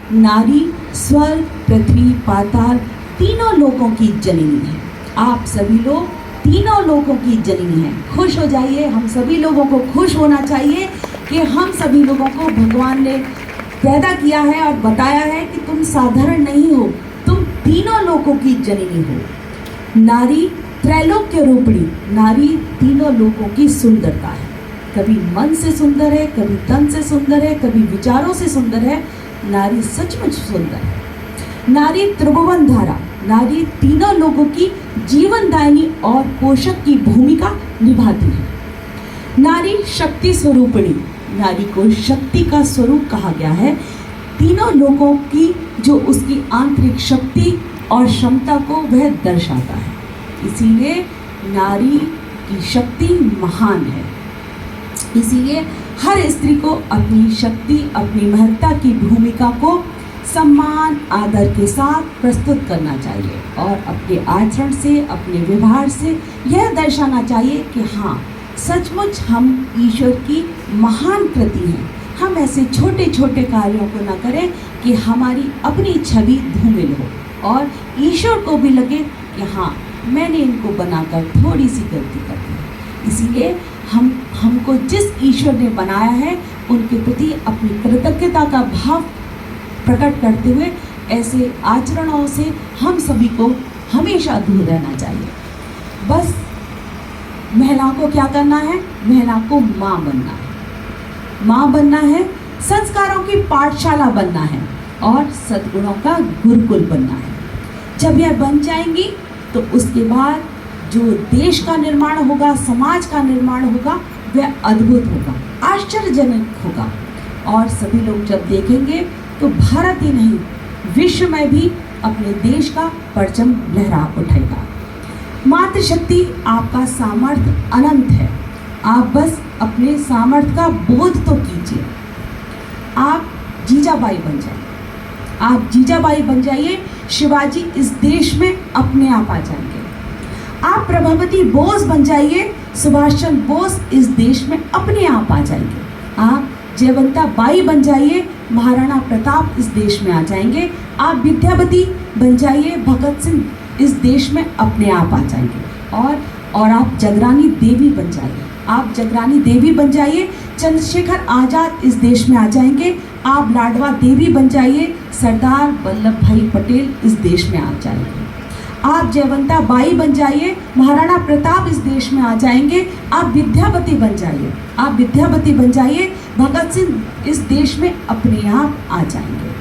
नारी स्वर्ग, पृथ्वी, पाताल तीनों लोकों की जननी है। आप सभी लोग तीनों लोकों की जननी हैं। खुश हो जाइए। हम सभी लोगों को खुश होना चाहिए कि हम सभी लोगों को भगवान ने पैदा किया है और बताया है कि तुम साधारण नहीं हो, तुम तीनों लोकों की जननी हो। नारी त्रैलोक्य रूपिणी, नारी तीनों लोकों की सुंदरता है। कभी मन से सुंदर है, कभी तन से सुंदर है, कभी विचारों से सुंदर है। नारी सचमुच सुंदर है। नारी त्रिभुवन धारा, नारी तीनों लोगों की जीवनदायिनी और पोषक की भूमिका निभाती है। नारी शक्ति स्वरूपिणी, नारी को शक्ति का स्वरूप कहा गया है। तीनों लोगों की जो उसकी आंतरिक शक्ति और क्षमता को वह दर्शाता है। इसीलिए नारी की शक्ति महान है। इसीलिए हर स्त्री को अपनी शक्ति, अपनी महत्ता की भूमिका को सम्मान आदर के साथ प्रस्तुत करना चाहिए और अपने आचरण से, अपने व्यवहार से यह दर्शाना चाहिए कि हाँ, सचमुच हम ईश्वर की महान कृति हैं। हम ऐसे छोटे छोटे कार्यों को न करें कि हमारी अपनी छवि धूमिल हो और ईश्वर को भी लगे कि हाँ, मैंने इनको बनाकर थोड़ी सी गलती कर दी। इसीलिए हमको जिस ईश्वर ने बनाया है उनके प्रति अपनी कृतज्ञता का भाव प्रकट करते हुए ऐसे आचरणों से हम सभी को हमेशा दूर रहना चाहिए। बस महिला को क्या करना है? महिला को माँ बनना है। माँ बनना है, संस्कारों की पाठशाला बनना है और सद्गुणों का गुरुकुल बनना है। जब यह बन जाएंगी तो उसके बाद जो देश का निर्माण होगा, समाज का निर्माण होगा, वह अद्भुत होगा, आश्चर्यजनक होगा। और सभी लोग जब देखेंगे तो भारत ही नहीं, विश्व में भी अपने देश का परचम लहरा उठेगा। मातृशक्ति आपका सामर्थ्य अनंत है। आप बस अपने सामर्थ्य का बोध तो कीजिए। आप जीजाबाई बन जाइए। आप जीजाबाई बन जाइए, शिवाजी इस देश में अपने आप आ जाएंगे। आप प्रभावती बोस बन जाइए, सुभाष चंद्र बोस इस देश में अपने आप आ जाएंगे। आप जयवंता बाई बन जाइए, महाराणा प्रताप इस देश में आ जाएंगे। आप विद्यावती बन जाइए, भगत सिंह इस देश में अपने आप आ जाएंगे। और आप जगरानी देवी बन जाइए। आप जगरानी देवी बन जाइए, चंद्रशेखर आज़ाद इस देश में आ जाएंगे। आप लाडवा देवी बन जाइए, सरदार वल्लभ भाई पटेल इस देश में आ जाएंगे। आप जयवंता बाई बन जाइए, महाराणा प्रताप इस देश में आ जाएंगे। आप विद्यावती बन जाइए। आप विद्यावती बन जाइए, भगत सिंह इस देश में अपने आप आ जाएंगे।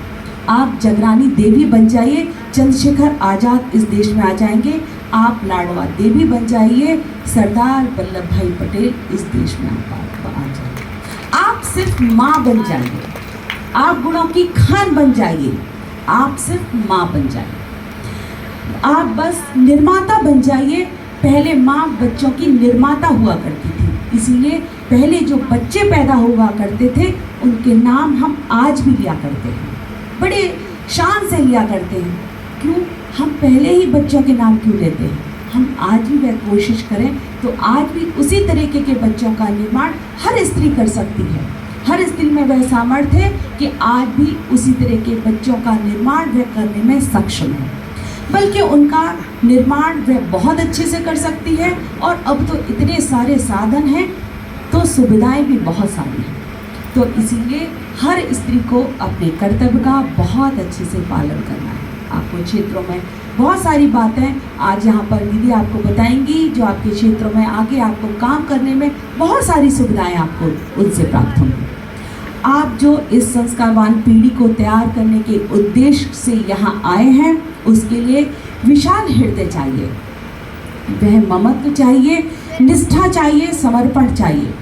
आप जगरानी देवी बन जाइए, चंद्रशेखर आज़ाद इस देश में आ जाएंगे। आप लाडवा देवी बन जाइए, सरदार वल्लभ भाई पटेल इस देश में आ जाएंगे। आप सिर्फ माँ बन जाइए। आप गुणों की खान बन जाइए। आप सिर्फ माँ बन जाइए। आप बस निर्माता बन जाइए। पहले माँ बच्चों की निर्माता हुआ करती थी, इसीलिए पहले जो बच्चे पैदा हुआ करते थे उनके नाम हम आज भी लिया करते हैं, बड़े शान से लिया करते हैं। क्यों? हम पहले ही बच्चों के नाम क्यों लेते हैं? हम आज भी वह कोशिश करें तो आज भी उसी तरीके के बच्चों का निर्माण हर स्त्री कर सकती है। हर स्त्री में वह सामर्थ्य है कि आज भी उसी तरह के बच्चों का निर्माण वह करने में सक्षम है, बल्कि उनका निर्माण वह बहुत अच्छे से कर सकती है। और अब तो इतने सारे साधन हैं तो सुविधाएं भी बहुत सारी हैं। तो इसीलिए हर स्त्री को अपने कर्तव्य का बहुत अच्छे से पालन करना है। आपको क्षेत्रों में बहुत सारी बातें आज यहाँ पर दीदी आपको बताएंगी, जो आपके क्षेत्रों में आगे आपको काम करने में बहुत सारी सुविधाएं आपको उनसे प्राप्त होंगी। आप जो इस संस्कारवान पीढ़ी को तैयार करने के उद्देश्य से यहाँ आए हैं, उसके लिए विशाल हृदय चाहिए, वह ममत्व चाहिए, निष्ठा चाहिए, समर्पण चाहिए।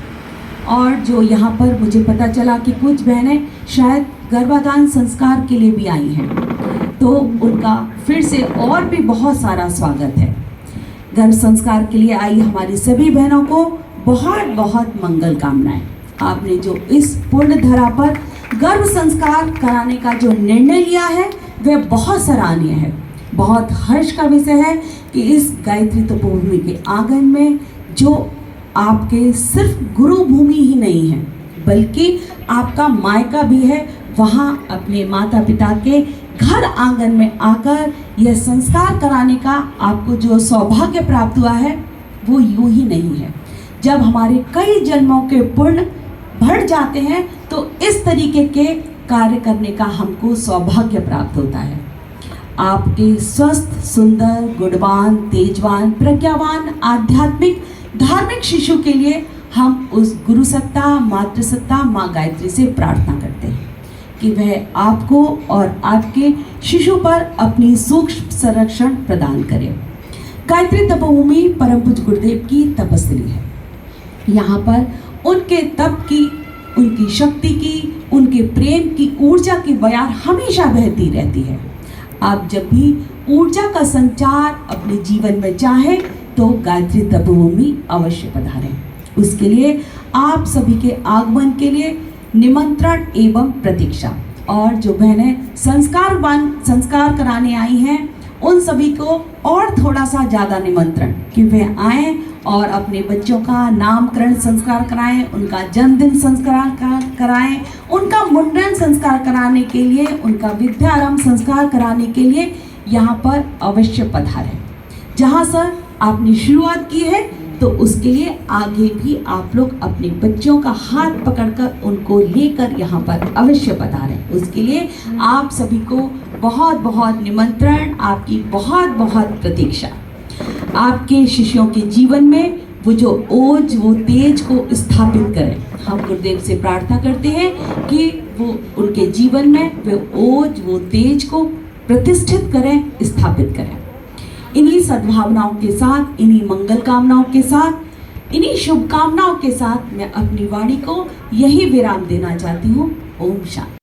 और जो यहाँ पर मुझे पता चला कि कुछ बहनें शायद गर्भाधान संस्कार के लिए भी आई हैं, तो उनका फिर से और भी बहुत सारा स्वागत है। गर्भ संस्कार के लिए आई हमारी सभी बहनों को बहुत बहुत मंगल कामनाएं। आपने जो इस पुण्य धरा पर गर्भ संस्कार कराने का जो निर्णय लिया है वह बहुत सराहनीय है। बहुत हर्ष का विषय है कि इस गायत्री तपोभूमि के आंगन में जो आपके सिर्फ गुरु भूमि ही नहीं है, बल्कि आपका मायका भी है, वहाँ अपने माता पिता के घर आंगन में आकर यह संस्कार कराने का आपको जो सौभाग्य प्राप्त हुआ है वो यूं ही नहीं है। जब हमारे कई जन्मों के पुण्य बढ़ जाते हैं तो इस तरीके के कार्य करने का हमको सौभाग्य प्राप्त होता है। आपके स्वस्थ, सुंदर, गुणवान, तेजवान, प्रज्ञावान, आध्यात्मिक, धार्मिक शिशु के लिए हम उस गुरु सत्ता, मातृसत्ता, माँ गायत्री से प्रार्थना करते हैं कि वह आपको और आपके शिशु पर अपनी सूक्ष्म संरक्षण प्रदान करे। गायत्री तपोभूमि परम पूज्य गुरुदेव की तपस्वी है। यहाँ पर उनके तप की, उनकी शक्ति की, उनके प्रेम की, ऊर्जा की बयार हमेशा बहती रहती है। आप जब भी ऊर्जा का संचार अपने जीवन में चाहें तो गायत्री तपोभूमि अवश्य पधारें। उसके लिए आप सभी के आगमन के लिए निमंत्रण एवं प्रतीक्षा। और जो बहनें संस्कार कराने आई हैं उन सभी को और थोड़ा सा ज़्यादा निमंत्रण कि वे आएँ और अपने बच्चों का नामकरण संस्कार कराएं, उनका जन्मदिन संस्कार कराएं, उनका मुंडन संस्कार कराने के लिए, उनका विद्यारंभ संस्कार कराने के लिए यहाँ पर अवश्य पधारें। जहाँ सर आपने शुरुआत की है तो उसके लिए आगे भी आप लोग अपने बच्चों का हाथ पकड़कर उनको लेकर यहाँ पर अवश्य पधारें। उसके लिए आप सभी को बहुत बहुत निमंत्रण, आपकी बहुत बहुत प्रतीक्षा। आपके शिष्यों के जीवन में वो जो ओज, वो तेज को स्थापित करें। हम गुरुदेव से प्रार्थना करते हैं कि वो उनके जीवन में वो ओज, वो तेज को प्रतिष्ठित करें, स्थापित करें। इन्हीं सद्भावनाओं के साथ, इन्हीं मंगल कामनाओं के साथ, इन्हीं शुभकामनाओं के साथ मैं अपनी वाणी को यही विराम देना चाहती हूँ। ओम शांति।